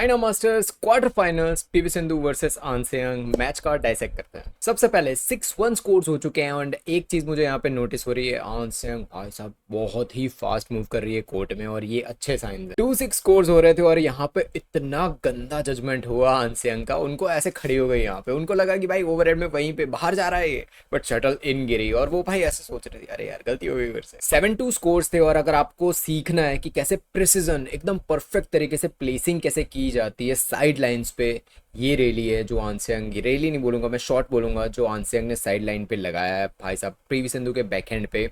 China masters quarter finals PV Sindhu versus आन सेयोंग match का dissect करते हैं। सबसे पहले 6-1 स्कोर्स हो चुके हैं एंड एक चीज मुझे यहाँ पे नोटिस हो रही है, आन सेयोंग भाई साहब बहुत ही फास्ट मूव कर रही है कोर्ट में और ये अच्छे साइन है। 2-6 स्कोर्स हो रहे थे और यहाँ पे इतना गंदा जजमेंट हुआ आन सेयोंग का, उनको ऐसे खड़ी हो गई यहाँ पे, उनको लगा कि भाई ओवरहेड में वहीं पे बाहर जा रहा है ये, बट शटल इन गिरी और वो भाई ऐसे सोच रहे थे अरे यार गलती हो गई फिर से। 7-2 स्कोर्स थे और अगर आपको सीखना है कि कैसे प्रिसिजन एकदम परफेक्ट तरीके से प्लेसिंग कैसे की जाती है साइड लाइंस पे, ये रैली है जो आन सेयोंग, रैली नहीं बोलूंगा मैं, शॉट बोलूंगा, जो आन सेयोंग ने साइड लाइन पे लगाया है भाई साहब पीवी सिंधु के बैकहैंड पे।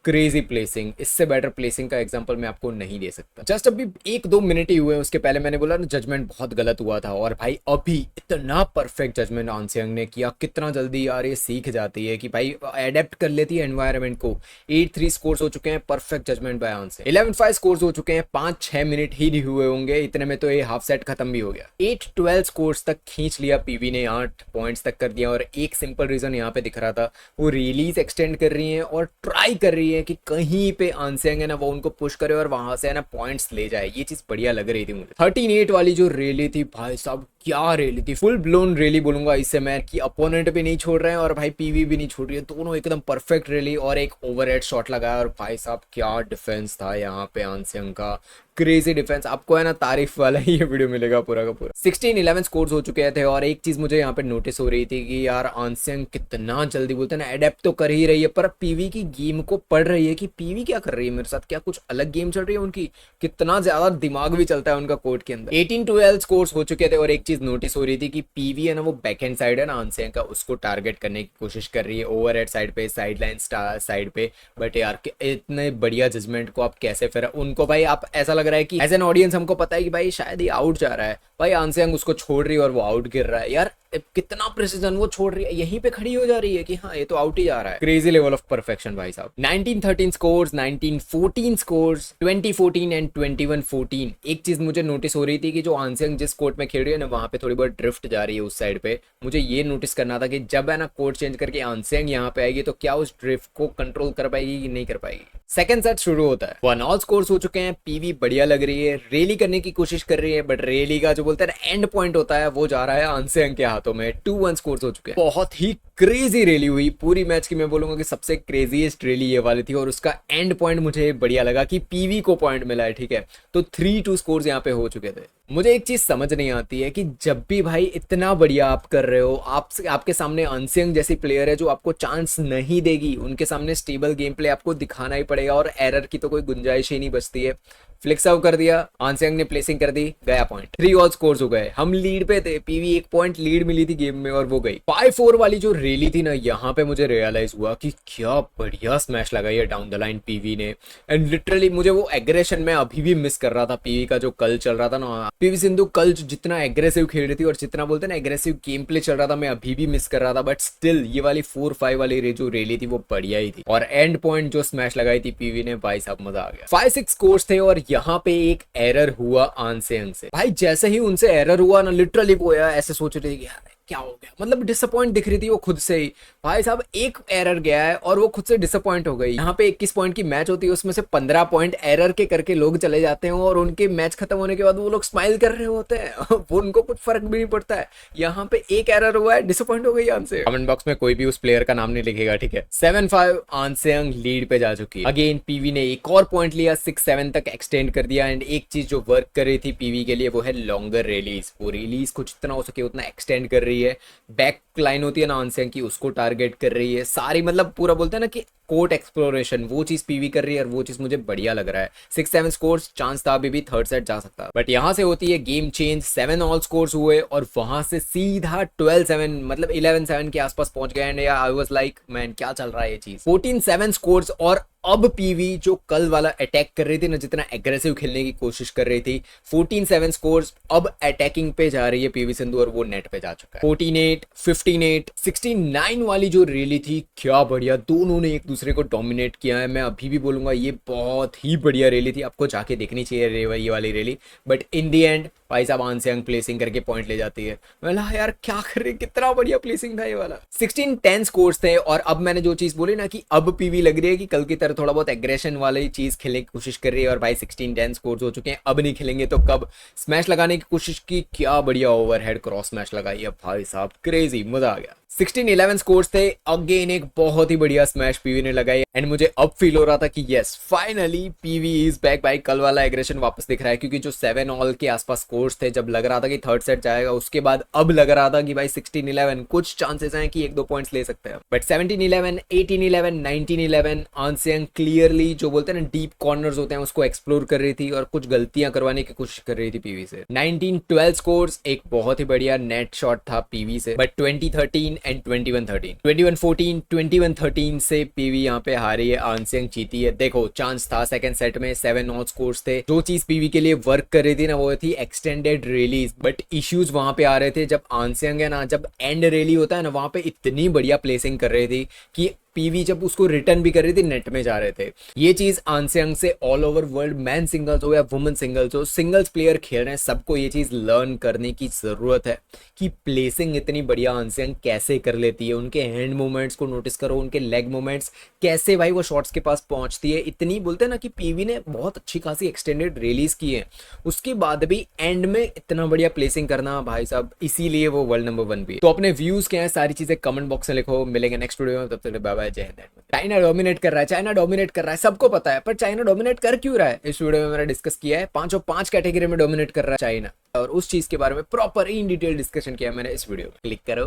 क्रेजी प्लेसिंग, इससे बेटर प्लेसिंग का एग्जांपल मैं आपको नहीं दे सकता। जस्ट अभी 1-2 मिनट ही हुए, उसके पहले मैंने बोला ना जजमेंट बहुत गलत हुआ था और भाई अभी इतना परफेक्ट जजमेंट आन सेयोंग ने किया, कितना जल्दी यार ये सीख जाती है कि भाई एडेप्ट कर लेती है एनवायरनमेंट को। 8-3 स्कोर्स हो चुके हैं, परफेक्ट जजमेंट बाय आन से। 11-5 स्कोर्स हो चुके हैं, 5-6 मिनट ही नहीं हुए होंगे, इतने में तो ये हाफ सेट खत्म भी हो गया। 8-12 स्कोर्स तक खींच लिया पीवी ने, 8 पॉइंट्स तक कर दिया और एक सिंपल रीजन यहाँ पे दिख रहा था, वो रिलीज एक्सटेंड कर रही है और ट्राई कर रही है कि कहीं पे आन सेयोंग है ना वो उनको पुश करे और वहां से है ना पॉइंट्स ले जाए। ये चीज बढ़िया लग रही थी मुझे। 13-8 वाली जो रैली थी भाई साहब, क्या रैली थी, फुल ब्लोन रैली बोलूंगा इससे मैं, कि अपोनेंट भी नहीं छोड़ रहे हैं और भाई पीवी भी नहीं छोड़ रही है, दोनों एकदम परफेक्ट रैली और एक ओवरहेड शॉट लगाया और भाई साहब क्या डिफेंस था यहाँ पे आन सेयोंग का, क्रेजी डिफेंस। आपको है ना तारीफ वाला ही ये वीडियो मिलेगा पूरा का पूरा। 16-11 स्कोर्स हो चुके थे और एक चीज मुझे यहाँ पे नोटिस हो रही थी कि यार आन सेयोंग कितना जल्दी बोलते हैं ना एडेप्ट तो कर ही रही है पर पीवी की गेम को पढ़ रही है कि पीवी क्या कर रही है मेरे साथ, क्या कुछ अलग गेम चल रही है उनकी, कितना ज्यादा दिमाग भी चलता है उनका कोर्ट के अंदर। 18-12 स्कोर्स हो चुके थे और एक चीज नोटिस हो रही थी कि पीवी है ना वो बैकहैंड साइड है ना आन सेयोंग का, उसको टारगेट करने की कोशिश कर रही है ओवरहेड साइड पे, साइड लाइन साइड पे। बट यार इतने बढ़िया जजमेंट को आप कैसे, फिर उनको भाई आप ऐसा लग रहा है कि एज एन ऑडियंस हमको पता है कि भाई शायद ये आउट जा रहा है, भाई आन सेयोंग उसको छोड़ रही है और वो आउट गिर रहा है, यार कितना प्रिसीजन, वो छोड़ रही है यहीं पे खड़ी हो जा रही है कि हाँ ये तो आउट ही जा रहा है। क्रेजी लेवल ऑफ परफेक्शन भाई साहब। 19-13 स्कोर्स, 19-14 स्कोर्स, 20-14 एंड 21-14। एक चीज मुझे नोटिस हो रही थी कि जो आन सेयोंग जिस कोर्ट में खेल रही है ना वहां पे थोड़ी बहुत ड्रिफ्ट जा रही है उस साइड पे, मुझे ये नोटिस करना था कि जब है ना कोर्ट चेंज करके आन सेयोंग यहाँ पे आएगी तो क्या उस ड्रिफ्ट को कंट्रोल कर पाएगी कि नहीं कर पाएगी। सेकंड सेट शुरू होता है, 1 ऑल स्कोर्स हो चुके हैं, पीवी बढ़िया लग रही है, रैली करने की कोशिश कर रही है बट रैली का जो बोलते हैं ना एंड पॉइंट होता है वो जा रहा है आन सेयोंग के हाथों में। 2-1 स्कोर्स हो चुके हैं, बहुत ही क्रेजी रैली हुई पूरी मैच की, मैं बोलूंगा कि सबसे क्रेजीएस्ट रैली ये वाली थी और उसका एंड पॉइंट मुझे बढ़िया लगा कि पीवी को पॉइंट मिला है, ठीक है। तो 3-2 स्कोर्स यहाँ पे हो चुके थे। मुझे एक चीज समझ नहीं आती है कि जब भी भाई इतना बढ़िया आप कर रहे हो, आपके सामने आन सेयोंग जैसी प्लेयर है जो आपको चांस नहीं देगी, उनके सामने स्टेबल गेम प्ले आपको दिखाना ही पड़ेगा और एरर की तो कोई गुंजाइश ही नहीं बचती है। फ्लिक्स आउट कर दिया, आन सेयोंग ने प्लेसिंग कर दी, गया पॉइंट। 3 ऑल स्कोर्स हो गए, हम लीड पे थे, पीवी 1 पॉइंट लीड मिली थी गेम में और वो गई। 5-4 वाली जो रैली थी ना यहाँ पे मुझे रियलाइज हुआ कि क्या बढ़िया स्मैश लगाई है डाउन द लाइन पीवी ने एंड लिटरली मुझे वो एग्रेशन में अभी भी मिस कर रहा था। पीवी का जो कल चल रहा था ना, पीवी सिंधु कल जितना एग्रेसिव खेल रही थी और जितना बोलते ना एग्रेसिव गेम प्ले चल रहा था, मैं अभी भी मिस कर रहा था। बट स्टिल ये वाली 4-5 वाली जो रैली थी वो बढ़िया ही थी और एंड पॉइंट जो स्मैश लगाई थी पीवी ने, भाई साहब मजा आ गया। 5-6 स्कोर्स थे और यहाँ पे एक एरर हुआ आन सेयोंग से। भाई जैसे ही उनसे एरर हुआ ना, लिटरली वो ऐसे सोच रही थी कि यार क्या हो गया, मतलब डिसअपॉइंट दिख रही थी वो खुद से ही। भाई साहब एक एरर गया है और वो खुद से डिसअपॉइंट हो गई। यहाँ पे 21 पॉइंट की मैच होती है, उसमें से 15 पॉइंट एरर के करके लोग चले जाते हैं और उनके मैच खत्म होने के बाद वो लोग स्माइल कर रहे होते हैं वो उनको कुछ फर्क भी नहीं पड़ता है। यहाँ पे एक एरर हुआ है, डिसअपॉइंट हो गई आन सेयोंग। कमेंट बॉक्स में कोई भी उस प्लेयर का नाम नहीं लिखेगा, ठीक है। 7-5 आन सेयोंग लीड पे जा चुकी है। अगेन पीवी ने एक और पॉइंट लिया, 6-7 तक एक्सटेंड कर दिया एंड एक चीज जो वर्क कर रही थी पीवी के लिए वो है लॉन्गर रैलीज। वो रैलीज को जितना हो सके उतना एक्सटेंड कर रही है, बैक लाइन होती है ना आन सेयोंग की उसको टारगेट कर रही है, सारी मतलब पूरा बोलते हैं ना कि कोर्ट एक्सप्लोरेशन, वो चीज पीवी कर रही है और वो चीज मुझे बढ़िया लग रहा है। 6-7 स्कोर्स, चांस था अभी भी थर्ड सेट जा सकता है बट यहाँ से होती है गेम चेंज। 7 ऑल स्कोर्स हुए और वहां से सीधा 12-7 मतलब 11-7 के आसपास पहुंच गए and I was like man क्या चल रहा है ये चीज। 14-7 स्कोर्स और अब पीवी जो कल वाला अटैक कर रही थी ना, जितना एग्रेसिव खेलने की कोशिश कर रही थी, 14-7 स्कोर्स अब अटैकिंग पे जा रही है पीवी सिंधु और वो नेट पे जा चुका है। 14-8, 15-8, 16-9 वाली जो रैली थी क्या बढ़िया, दोनों ने एक दूसरे को डोमिनेट किया है। मैं अभी भी बोलूंगा ये बहुत ही बढ़िया रैली थी, आपको जाके देखनी चाहिए ये वाली rally. But in the and भाई साहब आंसियांग प्लेसिंग करके पॉइंट ले जाती है। बोला यार क्या कर रही, कितना बढ़िया प्लेसिंग था ये वाला। 16-10 स्कोर्स थे। और अब मैंने जो चीज बोली ना कि अब पीवी लग रही है कि कल की तरह थोड़ा बहुत एग्रेशन वाली चीज खेलने की कोशिश कर रही है। और भाई 16-10 स्कोर्स हो चुके हैं, अब नहीं खेलेंगे तो कब। स्मैश लगाने की कोशिश की, क्या बढ़िया ओवरहेड क्रॉस स्मैश लगाई है भाई साहब, क्रेजी, मजा आ गया। 16-11 स्कोर्स थे। अगेन एक बहुत ही बढ़िया स्मैश पीवी ने लगाई एंड मुझे अब फील हो रहा था कि yes finally PV is back. भाई कल वाला एग्रेशन वापस दिख रहा है, क्योंकि जो 7 ऑल के आसपास स्कोर्स थे, जब लग रहा था कि थर्ड सेट जाएगा, उसके बाद अब लग रहा था कि भाई 16-11 कुछ चांसेस हैं कि 1-2 पॉइंट्स ले सकते हैं। बट 17-11, 18-11, 19-11 आंसियांग क्लियरली जो बोलते हैं ना डीप कॉर्नर्स होते हैं उसको एक्सप्लोर कर रही थी और कुछ गलतियां करवाने की कोशिश कर रही थी पीवी से। 19-12 स्कोर्स, एक बहुत ही बढ़िया नेट शॉट था पीवी से। बट 20-13 एंड 21-13, 21-14, 21-13 से पीवी यहाँ पे हारी है, आंसियांग जीती है। देखो चांस था सेकंड सेट में, 7 ऑल स्कोर्स थे। जो चीज पीवी के लिए वर्क कर रही थी ना वो थी एक्सटेंडेड रिलीज। बट इश्यूज वहां पे आ रहे थे जब आंसियांग है ना, जब एंड रैली होता है ना, वहां पे इतनी बढ़िया प्लेसिंग कर रही थी कि पीवी जब उसको रिटर्न भी कर रही थी नेट में जा रहे थे। ये चीज आंसियांग से all over world man singles हो या वुमेन सिंगल्स हो, सिंगल्स प्लेयर खेल रहे हैं, सबको ये चीज लर्न करने की जरूरत है कि प्लेसिंग इतनी बढ़िया आंसियांग कैसे कर लेती है। उनके हैंड मूवमेंट्स को नोटिस करो, उनके लेग मूवमेंट्स कैसे भाई वो शॉट्स के पास पहुंचती है। इतनी बोलते हैं ना कि पीवी ने बहुत अच्छी खासी एक्सटेंडेड रिलीज की है, उसके बाद भी एंड में इतना बढ़िया प्लेसिंग करना भाई साहब, इसीलिए वो वर्ल्ड नंबर 1 भी है। तो अपने व्यूज क्या है सारी चीजें कमेंट बॉक्स में लिखो। मिलेंगे नेक्स्ट वीडियो में, तब तक बाय बाय, जय हिंद। चाइना डोमिनेट कर रहा है, चाइना डोमिनेट कर रहा है, सबको पता है, पर चाइना डोमिनेट कर क्यों रहा है इस वीडियो में मैंने डिस्कस किया है। 5 कैटेगरी में डोमिनेट कर रहा है चाइना, और उस चीज के बारे में प्रॉपर इन डिटेल डिस्कशन किया मैंने इस वीडियो में। क्लिक करो।